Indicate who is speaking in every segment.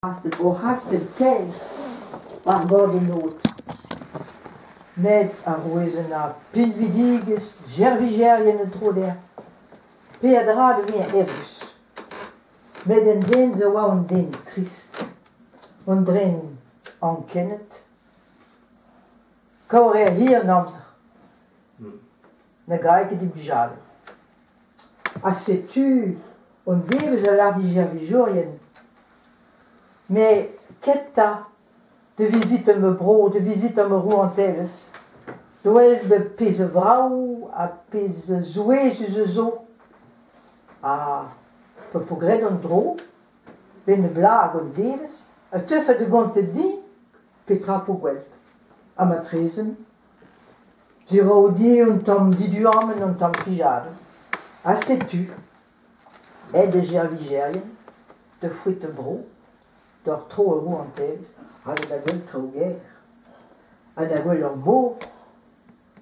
Speaker 1: O hast el keis ar bord en out. Ned a roezen a pinvidiges, gervigerien en tro der. Pe a dra de vien evus. Met en den zo wa un den trist. Un dren an kennet. Kaur er hier namzer. Na gaike di bjale. A setu un devez a lar di gervigerien. Mais ketta de visite me bro, de visite me rouanteles. Doel de peze vrau, a peze zoe su zo. A pe pogred an dro, ben de blag an deves, a teufe de gante di, petra pogwelt. A matrezen, zero di un tam diduamen un tam pijade. A setu, et de gervigerien, de fruite bro, door tro a roe an tez, a da gwell traoger, a da gwell ur mo,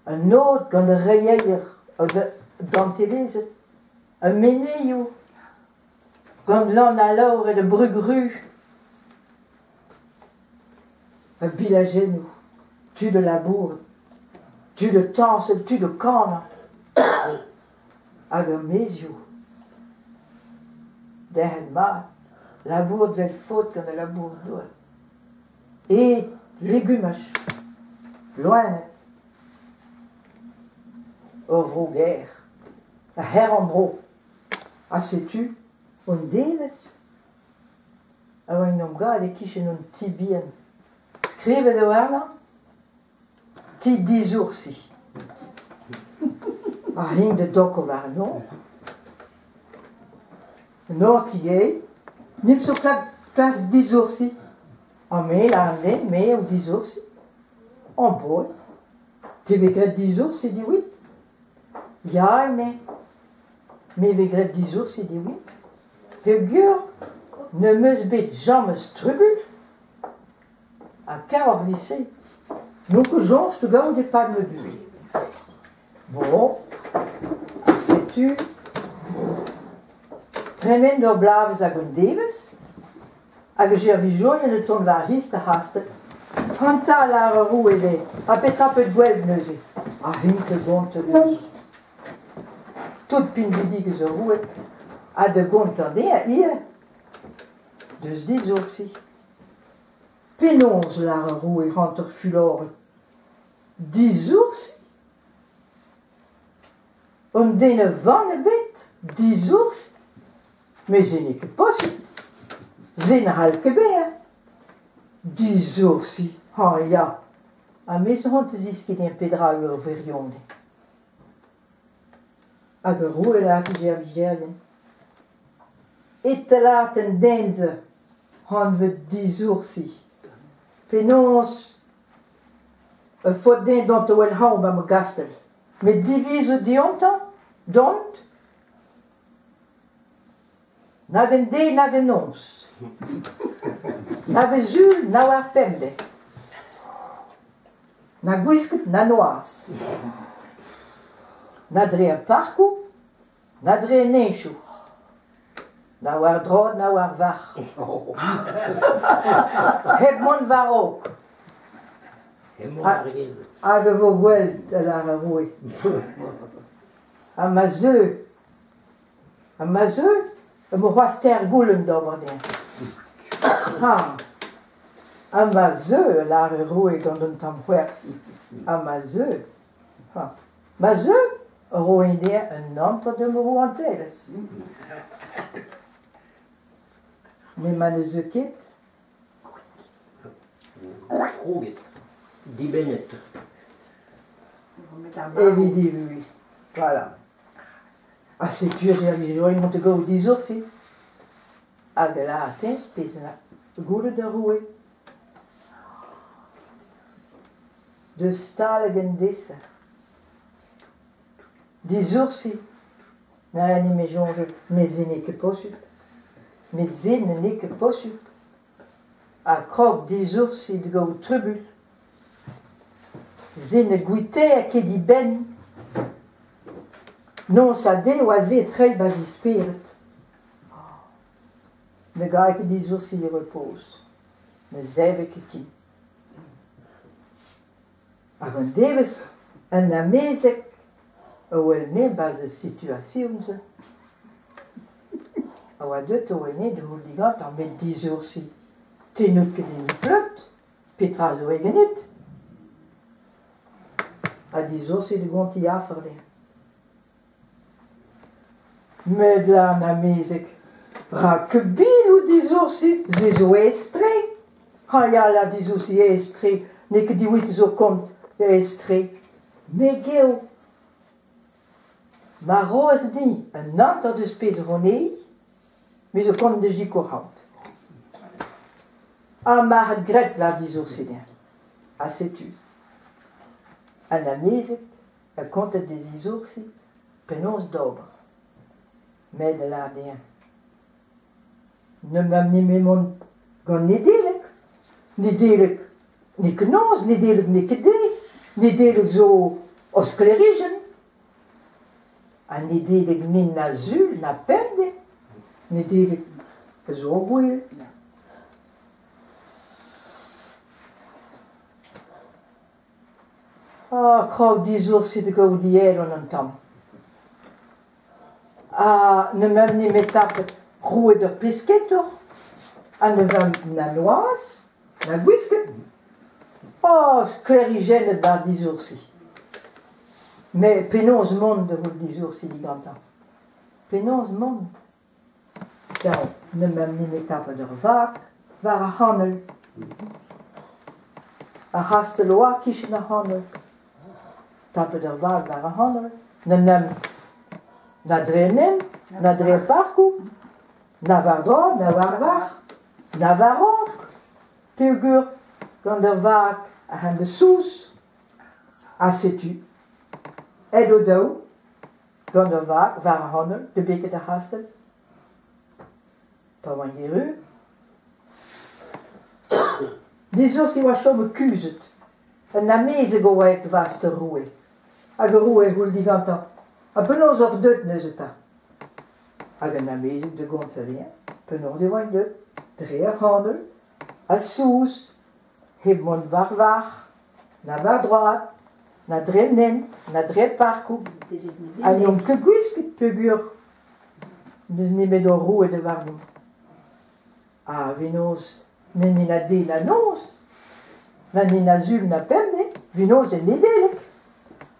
Speaker 1: a nod gant a reier gant telezet, a meneio, gant lan a laur e de brugru, a bilagenou, tu de labour, tu de tansel, tu de kana, hag a mezio, derhen mat, labour vel faute gant a labour doa. Et légumach, loanet, ur vroger, a her an bro, a setu, un deves, a oa un gad e kichen un ti bien. Skrivet eo ala, ti dizoursi. A hin de doko war non. Nor tigei, nim so plas dizoursi. A me la an den, me o dizoursi. An bol. Te vegret dizoursi di wit. Ya me. Me vegret dizoursi di wit. Pe gure, ne meus bet jam eus trubul. A kaor visse. Donc jonge te gao de pas me bue. Bon, sais-tu, tremen d'ur blavez hag un devez, hag gervijoien de ton variste hastet, hanta lar a roue ele, a petra pet gwelb neuze, a hint gont neus. Tout pinvidig eus a roue, a de gont an de a ie, deus dizoursi. Penonz lar a roue hant ur fulor, dizoursi. Un dene vanne bet, dizoursi. Mais ze ne ket posu. Ze na halke be, dizoursi. Ha ya. A me zo hant eus ket en pedra ur verionde. Hag ur roue la ki gervigerien. Et la ten denze hant vet dizoursi. Penons fot den dont o el haom am gastel. Mais divise dionta, dont, nag en de, nag en ons. Na vezul, na war pembe. Na gwisket, na noaz. Na dre a parkou, na dre a nechou. Na war drod, na war var. Heb mon var ok. Hag vo gwelt a lar a roue. A ma zeu, mo c'hoaz ter goulenn d'ober den. A ma zeu a lar a roue gant un tamm c'hwers. A ma zeu. Ma zeu a roue den un antre de mo rouanteles. Me ma ne zeu ket.
Speaker 2: Roget. Di benet.
Speaker 1: Evidi lui. Voilà. A setu a gervijoien mont go dizoursi. Hag la a ten, pez na goulet a roue. De stal hag en desa. Dizoursi. Na ani me jonge, me ze ne ket posu. Me ze ne ket posu. A krog dizoursi de go trubul. Ze ne gwite a ket di ben. Non sa de oa ze trei basi spirit. de ga ik die zo zie repose. De zeven kiki. Agon deves en na mezek wel ne base situation ze. Awa de to ne de huldigat en met 10 jours si. Tenut que die plut. Petra zo egenit. A 10 jours si de gonti aferde. Met la na mezek. Rakebil ou 10 jours si. Ze zo estre. Ah ja, la 10 jours si estre. Ne que die 8 zo komt. Estre. Megeo. Maar roos die een aantal de spezeronee, maar ze kon de jikorhout. Ah, maar het gret la die zoursidien. Ah, sais-tu. En la meze, elle compte des isoursi, penons d'obre. Mais de l'ardien. Ne m'amenez mes mon gon ni delig, ni knons, ni delig, ni kede, ni delig zo osclerigen. En niet deed ik niet naar zuur, naar pende. Niet deed ik zo goed. Ah, ik hou die zorg zitten gauw die eieren en tam. Ah, ne m'aime niet met tappen. Roe de pisket toch? En de van naar noise, naar whisket. Oh, sclerigène daar die zorg. Mais penons monde de vous le jours si dit grand-temps. Penons monde. Dan ne m'aime niet met tappen de vaak, waren handel. A haste loa kies naar handel. Tappen de vaak waren handel. Ne n'aime na drenen, na dre parcours, na vardro, na varvar, na varok. Peugur, quand de vaak a de soes, a sais-tu. En dodo, van de vaak, waren handen, de beker de hasten. Pas wanneer u. Die zo si was zo bekuzet. En na meze goeik was te roe. A geroe hoe die gantan. A penos or deut ne zeta. A gen na meze de gontelien. Penos die wan deut. Dreer handel. A soes. Heb mon varvar. Na var droit. Na drenen, na dre parcours. En jong que guisket pegur. Dus niet meer door roe de warm. Ah, vinos, ni na de na nos. Na ni na zul na pemne. Vinos en nedelek.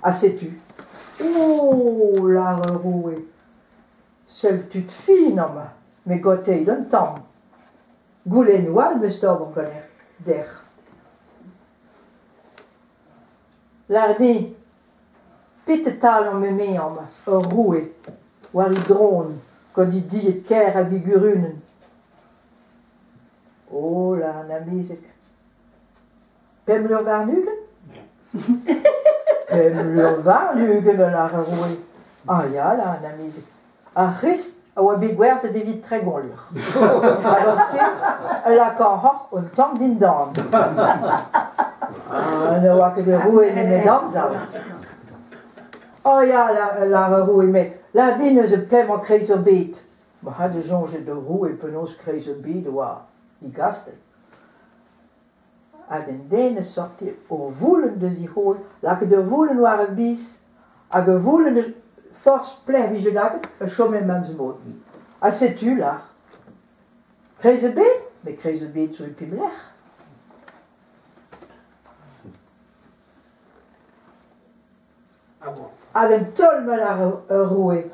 Speaker 1: Ah, sais-tu. Oh, la roe. Seul tu te fine, ma. Mais gotei d'un temps. Goulen wal me stob der. Lardi, pittetal om me mee om een roe, waar ik droon, kon die het keer a gigurunen. Oh, la, na mizek. Pemlur waar nugen? Pemlur waar nugen, la roe. Ah ja, la, na mizek. A rist, a wabig werse de vit tregon lur. Alors c'est, la kan hoch un tam din dan. Ah, dan wakker de roe in de damzaal. Oh ja, la roe met. La dine ze plem en kreeg zo beet. Maar had de zonge de roe penos kreeg zo beet, waar die gasten. En de dene sorti o voelen de die hool. Laat de voelen waren bies. A de voelen de force plem wie je dacht, een chomme mens moot. Ah, sais-tu là? Kreeg ze beet? Maar kreeg ze beet zo in pimler.
Speaker 2: Ah bon?
Speaker 1: Al een tol me la roe.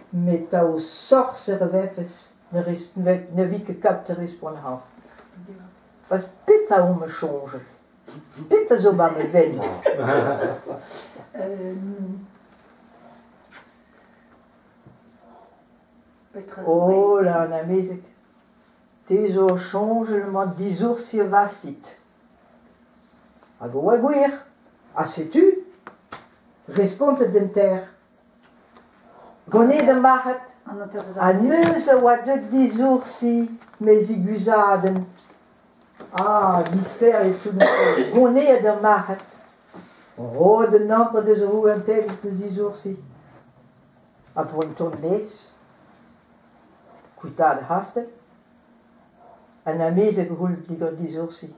Speaker 1: Met au sorcer vefes, ne wieke kap te respon hou. Was pitta om me change. Pitta zo ba me ven. Oh la na mezek. Te zo changement 10 jours si vasit. A go a gouir. Ah, sais-tu? Responde d'inter. Gonne de mahat. A neuze wat de 10 jours si mes iguzaden. Ah, disper et tout. Gonne de mahat. Oh, de Nantes de zo en tevens de 10 jours si. A pour une tournees. Cuitada haster. En na mese gehul die zorsi.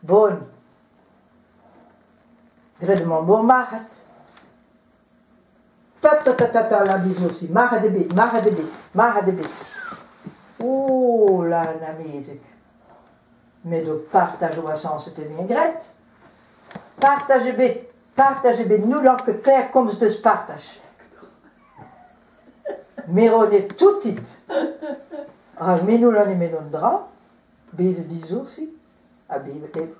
Speaker 1: Bon. Gredement bon mahat. Tata la bizorsi. Maha de bit, maha de bit, maha de bit. Oh la na mese. Mais de partage au sens c'était bien gret. Partage bit, nous l'en que clair comme de partage. Mais on est tout dit. Ah, mais nous l'en aimons dans le drap. Beve die zo zie. Ah, beve even.